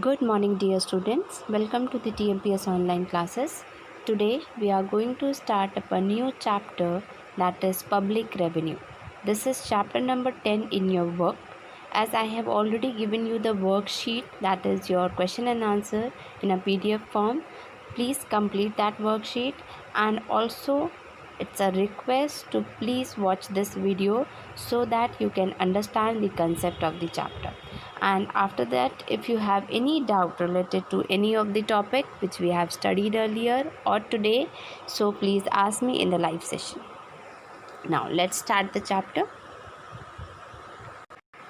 Good morning, dear students. Welcome to the TMPS online classes. Today, we are going to start up a new chapter, that is public revenue. This is chapter number 10 in your work. As I have already given you the worksheet, that is your question and answer in a PDF form, please complete that worksheet, and also it's a request to please watch this video so that you can understand the concept of the chapter. And after that, if you have any doubt related to any of the topic which we have studied earlier or today, so please ask me in the live session. Now let's start the chapter.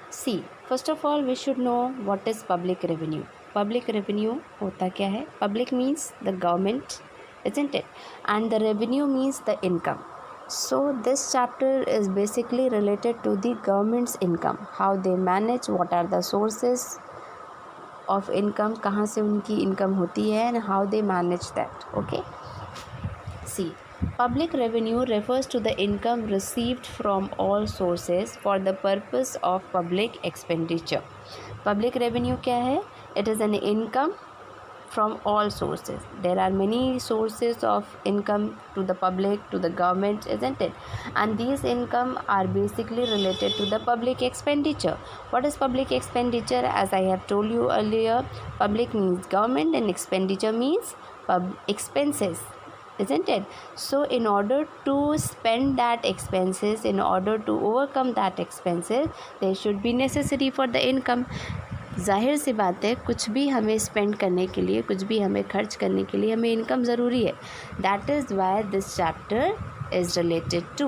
See, first of all we should know what is public revenue. Public revenue होता क्या है? Public means the government, isn't it? And the revenue means the income. So this chapter is basically related to the government's income, how they manage, what are the sources of income, कहाँ से उनकी income होती है, and how they manage that. Okay. See, public revenue refers to the income received from all sources for the purpose of public expenditure. Public revenue क्या है? It is an income from all sources. There are many sources of income to the public, to the government, isn't it? And these income are basically related to the public expenditure. What is public expenditure? As I have told you earlier, public means government and expenditure means expenses, isn't it? So in order to spend that expenses, in order to overcome that expenses, there should be necessity for the income. जाहिर सी बात है, कुछ भी हमें spend करने के लिए, कुछ भी हमें खर्च करने के लिए हमें इनकम ज़रूरी है. That is why this chapter is related to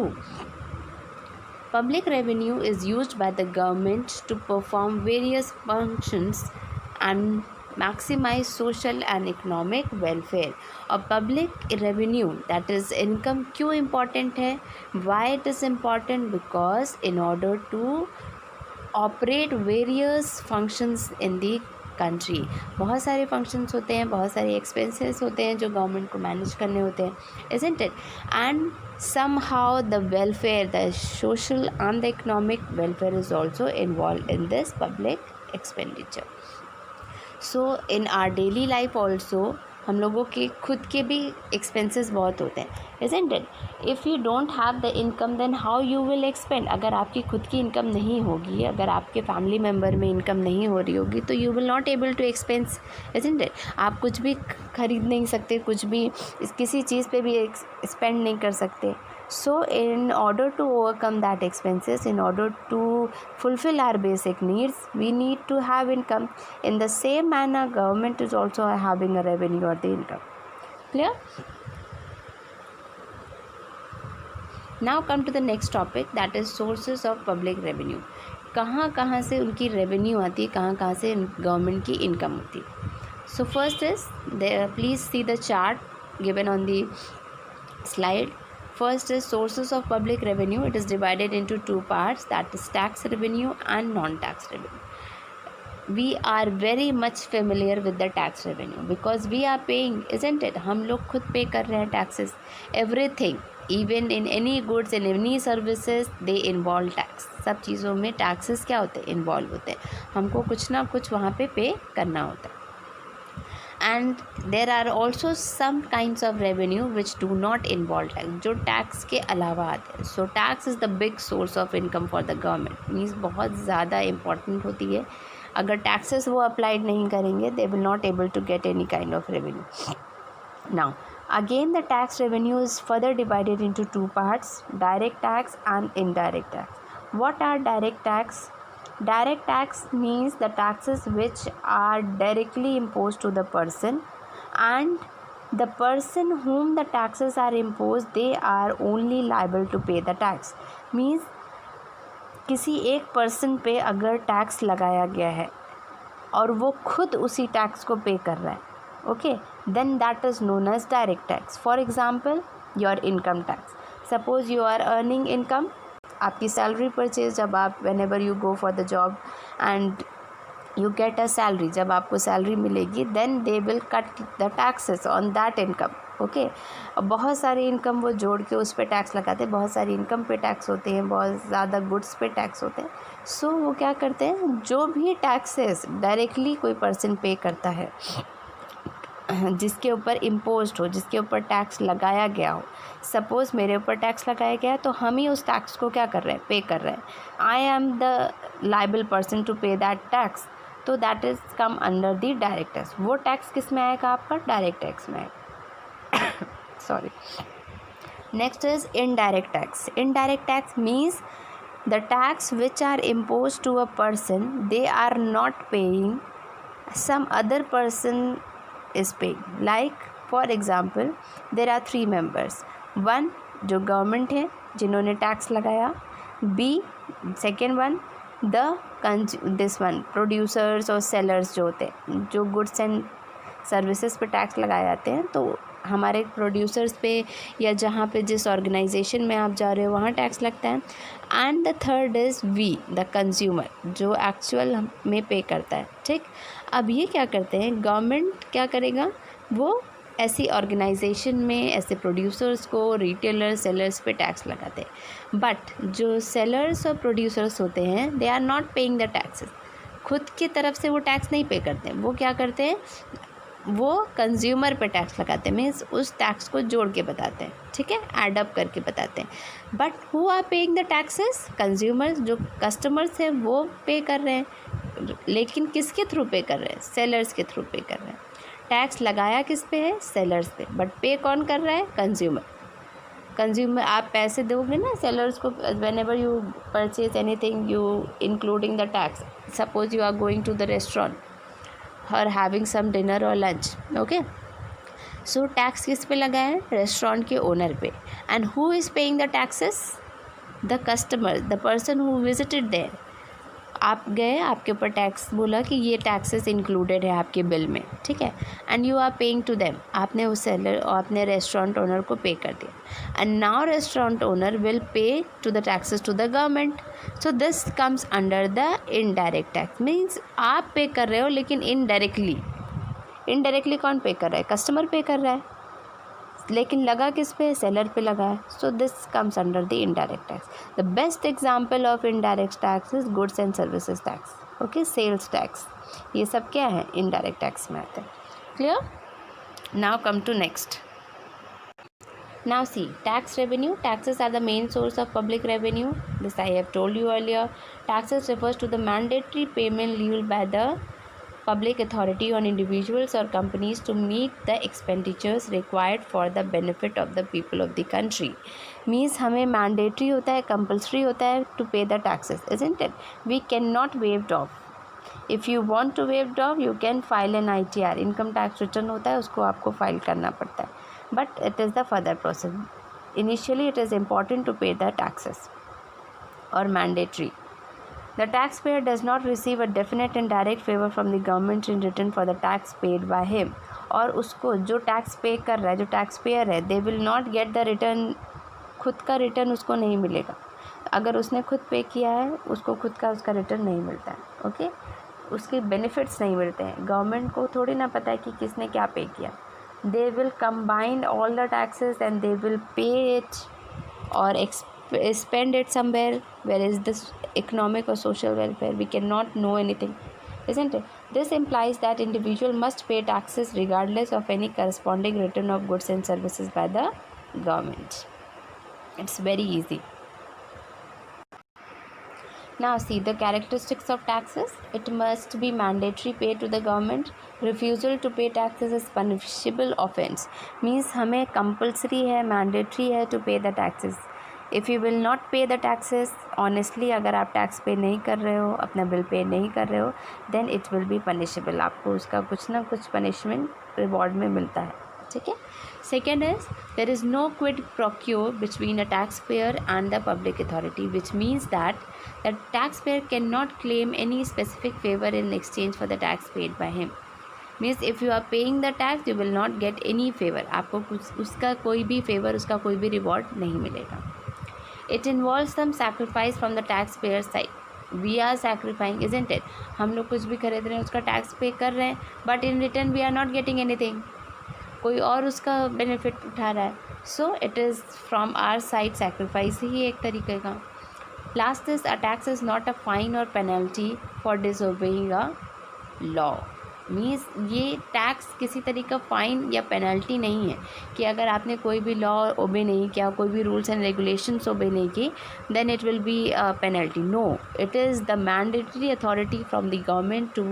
public revenue is used by the government to perform various functions and maximize social and economic welfare. और public revenue, that is income, क्यों important है? Why it is important? Because in order to operate various functions in the country, बहुत सारे functions होते हैं, बहुत सारे expenses होते हैं जो गवर्नमेंट को मैनेज करने होते हैं, isn't it? And somehow the welfare, the social and the economic welfare is also involved in this public expenditure. So in our daily life also हम लोगों के खुद के भी एक्सपेंसेस बहुत होते हैं, isn't it? If you don't have the income, then how you will expend? अगर आपकी खुद की इनकम नहीं होगी, अगर आपके फैमिली मेम्बर में इनकम नहीं हो रही होगी, तो you will not able to expense, isn't it? आप कुछ भी खरीद नहीं सकते, कुछ भी किसी चीज़ पे भी स्पेंड नहीं कर सकते. So in order to overcome that expenses, in order to fulfill our basic needs, we need to have income. In the same manner, government is also having a revenue or the income. Clear? Now come to the next topic, that is sources of public revenue. कहाँ कहाँ से उनकी revenue आती है, कहाँ कहाँ से government की इनकम होती है. So first is there, please see the chart given on the slide. First is sources of public revenue. It is divided into two parts, that is tax revenue and non-tax revenue. We are very much familiar with the tax revenue because we are paying, isn't it? हम लोग खुद पे कर रहे हैं taxes. Everything, even in any goods and any services, they involve tax. सब चीज़ों में taxes क्या होते हैं? Involve होते हैं. हमको कुछ ना कुछ वहाँ पे pay करना होता है. And there are also some kinds of revenue which do not involve tax, जो टैक्स के अलावा आते हैं. So tax is the big source of income for the government. Means बहुत ज़्यादा important होती है. अगर taxes वो applied नहीं करेंगे, they will not able to get any kind of revenue. Now again, the tax revenue is further divided into two parts, direct tax and indirect tax. What are direct tax? Direct tax means the taxes which are directly imposed to the person, and the person whom the taxes are imposed, they are only liable to pay the tax. Means किसी एक person पे अगर tax लगाया गया है और वो खुद उसी टैक्स को पे कर रहा है, okay, then that is known as direct tax. For example, your income tax. Suppose you are earning income, आपकी सैलरी परचेज, जब आप whenever you go for the job and you get a salary, जब आपको salary मिलेगी then they will cut the taxes on that income, okay. और बहुत सारी income वो जोड़ के उस पर टैक्स लगाते हैं, बहुत सारी इनकम पे टैक्स होते हैं, बहुत ज़्यादा गुड्स पे टैक्स होते हैं। सो वो क्या करते हैं, जो भी टैक्सेस डायरेक्टली कोई पर्सन पे करता है, जिसके ऊपर इम्पोज्ड हो, जिसके ऊपर टैक्स लगाया गया हो, सपोज़ मेरे ऊपर टैक्स लगाया गया है तो हम ही उस टैक्स को क्या कर रहे हैं, पे कर रहे हैं। I am the liable person to pay that tax, तो that is come under the direct tax. वो टैक्स किस में आएगा, आपका डायरेक्ट टैक्स में आएगा। Sorry. Next is indirect tax. Indirect tax means the tax which are imposed to a person they are not paying, some other person is paying. Like for example there are 3 members, 1 जो government है जिन्होंने tax लगाया, B second one this one producers और sellers जो होते हैं, जो goods and services पे टैक्स लगाए जाते हैं, तो हमारे प्रोड्यूसर्स पे या जहाँ पे जिस ऑर्गेनाइजेशन में आप जा रहे हो वहाँ टैक्स लगता है। And the third is we the consumer, जो एक्चुअल में पे करता है, ठीक। अब ये क्या करते हैं, गवर्नमेंट क्या करेगा, वो ऐसी ऑर्गेनाइजेशन में ऐसे प्रोड्यूसर्स को, रिटेलर सेलर्स पे टैक्स लगाते हैं। बट जो सेलर्स और प्रोड्यूसर्स होते हैं they are not paying the taxes, खुद की तरफ से वो टैक्स नहीं पे करते हैं। वो क्या करते हैं, वो कंज्यूमर पे टैक्स लगाते हैं, मीन्स उस टैक्स को जोड़ के बताते हैं, ठीक है, एड अप करके बताते हैं। But who are paying the taxes, consumers, जो कस्टमर्स हैं वो पे कर रहे हैं, लेकिन किसके थ्रू पे कर रहे हैं, सेलर्स के थ्रू पे कर रहे हैं। टैक्स लगाया किस पे है, सेलर्स पे, बट पे कौन कर रहा है, कंज्यूमर। आप पैसे दोगे ना सेलर्स को, whenever you purchase anything you including the tax, suppose you are going to the restaurant और हैविंग सम डिनर और लंच, ओके। सो टैक्स किस पे लगा है, रेस्टोरेंट के ओनर पे। And who is paying the taxes, the customer, the person who visited there. आप गए, आपके ऊपर टैक्स बोला कि ये टैक्सेस इंक्लूडेड है आपके बिल में, ठीक है, and you are paying to them, आपने उस सेलर और आपने रेस्टोरेंट ओनर को पे कर दिया। And now restaurant owner will pay to the taxes to the government. So this comes under the indirect tax, means आप पे कर रहे हो लेकिन इनडायरेक्टली कौन पे कर रहा है, कस्टमर पे कर रहा है, लेकिन लगा किस पे, सेलर पे लगा है। So this comes under the indirect tax. The best example of indirect tax is goods and services tax, okay, sales tax, ये सब क्या है, इनडायरेक्ट टैक्स में आते हैं। Clear? Now come to next. Now see, tax revenue. Taxes are the main source of public revenue. This I have told you earlier. Taxes refers to the mandatory payment levied by the public authority on individuals or companies to meet the expenditures required for the benefit of the people of the country. Means हमें mandatory होता है, compulsory होता है to pay the taxes, isn't it? We cannot waive off. If you want to waive off, you can file an ITR. Income tax return होता है, उसको आपको file करना पड़ता है. But it is the further process. Initially, it is important to pay the taxes or mandatory. The taxpayer does not receive a definite and direct favor from the government in return for the tax paid by him. और उसको जो tax पे कर रहा है, जो tax payer है, they will not get the return. खुद का रिटर्न उसको नहीं मिलेगा. अगर उसने खुद पे किया है, उसको खुद का उसका रिटर्न नहीं मिलता है, ओके. उसके बेनिफिट्स नहीं मिलते हैं. गवर्नमेंट को थोड़ी ना पता है कि किसने क्या पे किया. They will combine all the taxes and they will pay it or spend it somewhere. Where is this economic or social welfare? We cannot know anything, isn't it? This implies that individual must pay taxes regardless of any corresponding return of goods and services by the government. It's very easy. Now see the characteristics of taxes. It must be mandatory pay to the government. Refusal to pay taxes is punishable offense. Means हमें compulsory है, mandatory है to pay the taxes. If you will not pay the taxes honestly, अगर आप tax पे नहीं कर रहे हो, अपना बिल पे नहीं कर रहे हो, then it will be punishable. आपको उसका कुछ ना कुछ punishment रिवॉर्ड में मिलता है, ठीक है. Second is there is no quid pro quo between a taxpayer and the public authority, which means that the taxpayer cannot claim any specific favor in exchange for the tax paid by him. Means if you are paying the tax, you will not get any favor. आपको कुछ उसका कोई भी favor, उसका कोई भी reward नहीं मिलेगा. It involves some sacrifice from the taxpayer side. We are sacrificing, isn't it? हम लोग कुछ भी खरीद रहे हैं उसका टैक्स पे कर रहे हैं, but in return we are not getting anything, कोई और उसका बेनिफिट उठा रहा है. So it is from our side sacrifice ही एक तरीके का. Last is a tax is not a fine or penalty for disobeying a law. Means ये टैक्स किसी तरीके का फ़ाइन या पेनल्टी नहीं है कि अगर आपने कोई भी लॉ ओबे नहीं किया, कोई भी रूल्स एंड रेगुलेशंस ओबे नहीं की, then it will be a penalty. No, it is the mandatory authority from the government to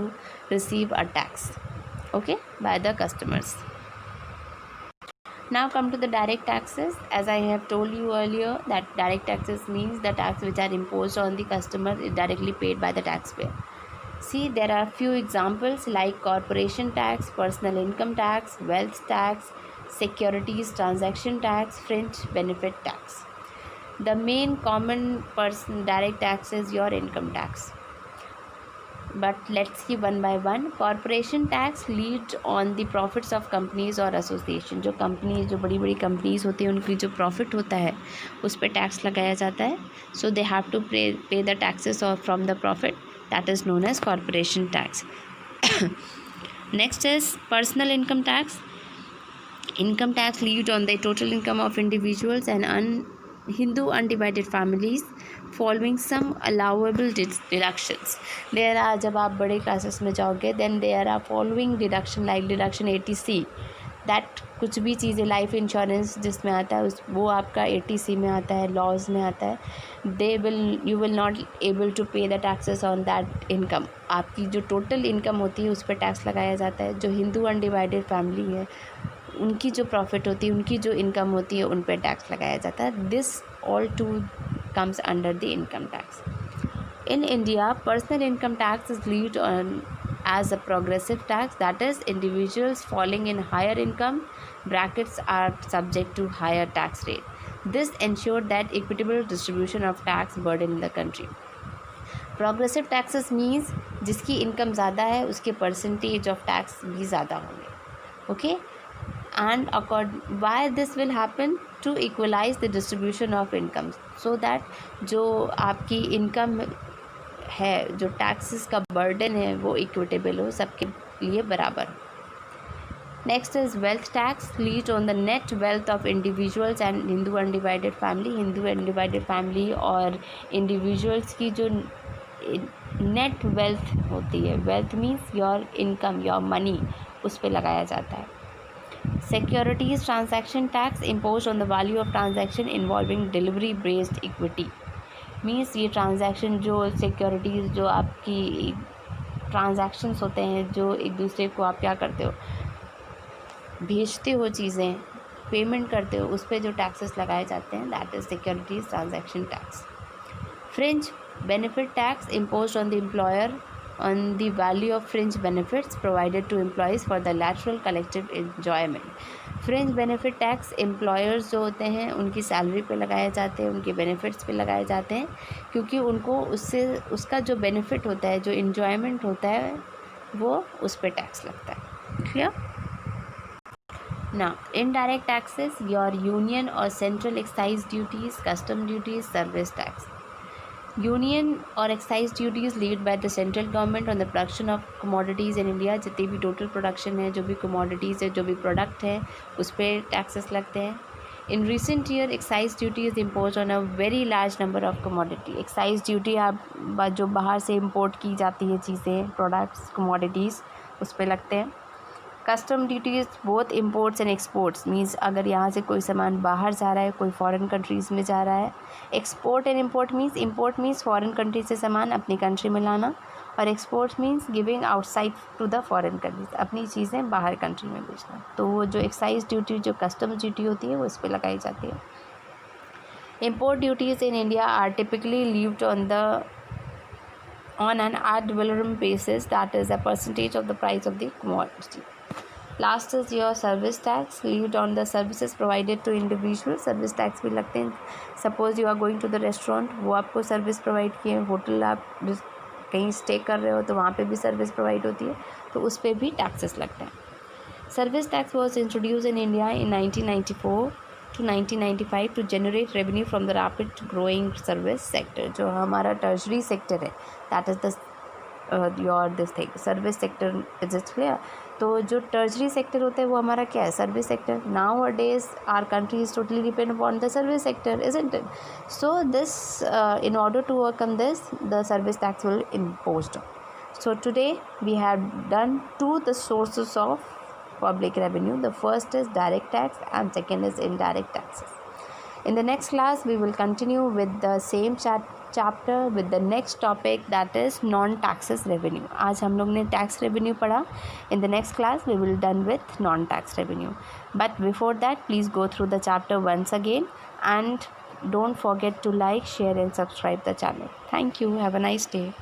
receive a tax, okay, by the customers. Now come to the direct taxes. As I have told you earlier, that direct taxes means the tax which are imposed on the customer is directly paid by the taxpayer. See, there are few examples like corporation tax, personal income tax, wealth tax, securities transaction tax, fringe benefit tax. The main common direct tax is your income tax. But let's see one by one. Corporation tax lead on the profits of companies or association. जो companies, जो बड़ी बड़ी companies होती हैं, उनकी जो profit होता है उस पर टैक्स लगाया जाता है. So they have to pay the taxes और from the profit, that is known as corporation tax. Next is personal income tax. Income tax lead on the total income of individuals and Hindu undivided families following some allowable deductions. There are, जब आप बड़े classes में जाओगे, then there are following deduction like deduction 80C. That कुछ भी चीज़ें, life insurance जिसमें आता है उस वो आपका 80C में आता है, लॉज में आता है. You will not able to pay the taxes on that income. आपकी जो टोटल इनकम होती है उस पर टैक्स लगाया जाता है. जो हिंदू अनडिवाइडेड फैमिली है उनकी जो प्रॉफिट होती है, उनकी जो इनकम होती है, उन पर टैक्स लगाया जाता है. This all to comes under the income tax. In India, personal income tax is levied on as a progressive tax, that is, individuals falling in higher income brackets are subject to higher tax rate. This ensured that equitable distribution of tax burden in the country. Progressive taxes means जिसकी income ज़्यादा है उसके percentage of tax भी ज़्यादा होंगे. Okay, and why this will happen? To equalize the distribution of incomes, so that जो आपकी income है, जो टैक्सेस का बर्डन है, वो इक्विटेबल हो, सबके लिए बराबर हो. Next is wealth tax. Lead on the net wealth of individuals and Hindu undivided family. Hindu undivided family और इंडिविजुअल्स की जो नेट वेल्थ होती है, wealth means your income, your money, उस पर लगाया जाता है. Securities transaction tax imposed on the value of transaction involving delivery based equity. Means ये ट्रांजैक्शन, जो सिक्योरिटीज़, जो आपकी ट्रांजैक्शंस होते हैं, जो एक दूसरे को आप क्या करते हो, भेजते हो चीज़ें, पेमेंट करते हो, उस पर जो टैक्सेस लगाए जाते हैं, that is securities transaction tax. Fringe benefit tax imposed on the employer on the value of fringe benefits provided to employees for the lateral collective enjoyment. Fringe benefit tax employers जो होते हैं उनकी salary पे लगाए जाते हैं, उनके benefits पे लगाए जाते हैं, क्योंकि उनको उससे उसका जो बेनिफिट होता है, जो इन्जॉयमेंट होता है, वो उस पर टैक्स लगता है. Clear? Now, indirect taxes, your union or central excise duties, custom duties, service tax. Union और excise duties levied by the central government on the production of commodities in India. जितनी भी टोटल प्रोडक्शन है, जो भी commodities है, जो भी product है, उस पर टैक्सेस लगते हैं. In recent year excise duty is impose on a very large number of commodity. Excise duty आप जो बाहर से इम्पोर्ट की जाती है चीज़ें, प्रोडक्ट्स, कमोडिटीज़, उस पर लगते हैं. Custom duties both imports and exports. Means अगर यहाँ से कोई सामान बाहर जा रहा है, कोई फॉरेन कंट्रीज़ में जा रहा है. Export and import means foreign country से सामान अपनी कंट्री में लाना, और export means giving outside to the foreign countries, अपनी चीज़ें बाहर कंट्री में बेचना. तो वो जो एक्साइज ड्यूटी, जो कस्टम ड्यूटी होती है, वो इस पर लगाई जाती है. Import duties in India are typically levied on an ad valorem basis, that is a percentage of the price of the commodity. Last is your service tax. Levied on the services provided to individual. Service tax भी लगते हैं. Suppose you are going to the restaurant, वो आपको service provide किए. Hotel आप कहीं stay कर रहे हो तो वहाँ पे भी सर्विस प्रोवाइड होती है, तो उस पर भी टैक्सेस लगते हैं. Service tax was introduce in India in 1994 to 1995 to generate revenue from the rapid growing service sector. जो हमारा tertiary sector है, that is the your this thing service sector, is it clear? तो जो टर्जरी sector होता है वो हमारा क्या है, service sector. Nowadays our country is totally depend upon the service sector, isn't it? So this in order to overcome this, the service tax will imposed. So today we have done two the sources of public revenue. The first is direct tax and second is indirect taxes. In the next class we will continue with the same chapter with the next topic, that is non taxes revenue. आज हम लोग ने tax revenue पढ़ा. In the next class we will done with non tax revenue. But before that, please go through the chapter once again and don't forget to like, share and subscribe the channel. Thank you. Have a nice day.